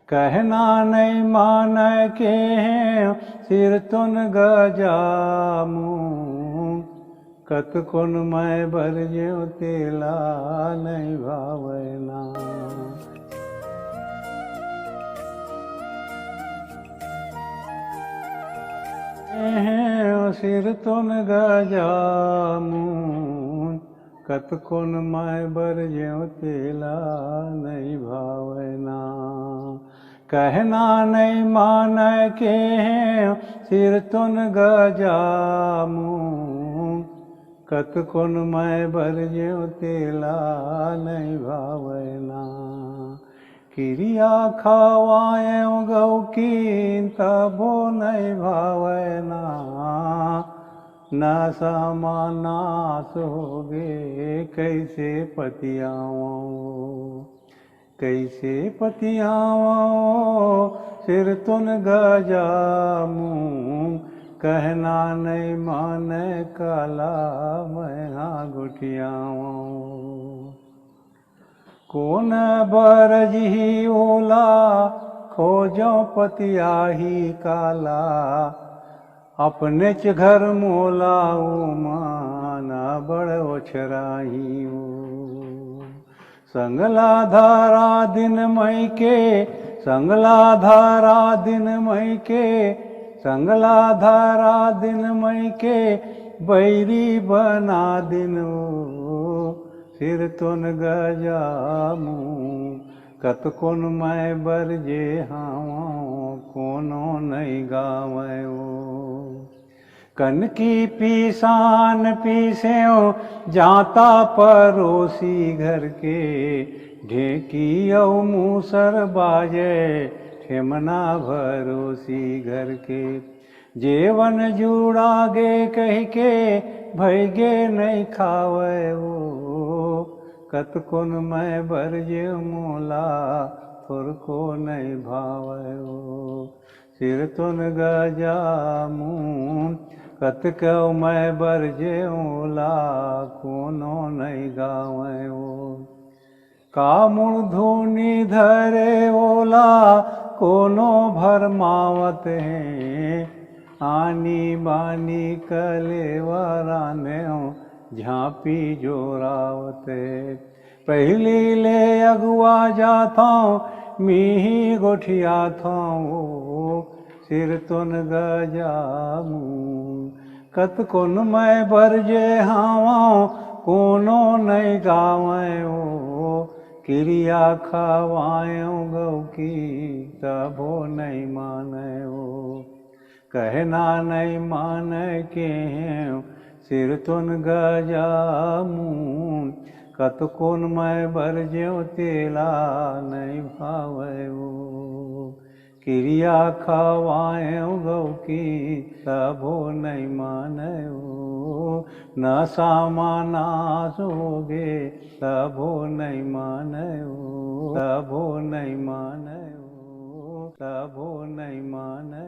कहना नहीं मान के हैं सिर तुन गजामू कत कुन मैं भर ज्यो तेला नहीं भावना। सिर तुन गजामू कत कुन मैं भर ज्यो तेला नहीं भावना। कहना नहीं मान के हैं सिर तुन गजामू कत कुन मैं भर ज्यो तेला नहीं भावना। क्रिया खावाएं गौ की तबो नहीं भावना। न समाना सोगे कैसे पतियाओ कैसे पतियाओ सिर तुन गजामू कहना नहीं मान काला मैं हाँ गुठियाओ। कौन बरज ही ओला खोजो पतिया ही काला अपने च घर मोला माना बड़ ओछराही संगला धारा दिन मई के संगला धारा दिन मई के संगला धारा दिन मई के बैरी बना दिन सिर तुन गजामू कत कुन मैं बरजे हाँ कोनो नहीं गावो। कन की पीसान पीसेओ जाता परोसी घर के ढेकी औ मूसर बाजे ठेमना भरोसी घर के। जेवन जुड़ागे कह के भैगे नहीं खावे कत कुन मैं बरजे मोला थोर को नहीं भावे। सिर तुन गजामू कत क्यों मैं बरजे ओला कोनो नहीं गावे। कामुण धूनी धरे ओला कोनो भरमावत है आनी बानी कलेवराने झांपी जोरावत। पहली ले अगुआ जाता मीही गोठिया था सिर तुन गजामू कत कुन मैं बरजे हावा कोनो नहीं गावे क्रिया खावायो गौ की तबो नहीं माने कहना नहीं मान के सिर तुन गजामू कत कुन मैं बरज्यो तेला नहीं भावे। क्रिया खावाएं गौ की तबो नहीं माने न सामाना सोगे तबो नहीं माने तबो नहीं माने तबो नहीं माने।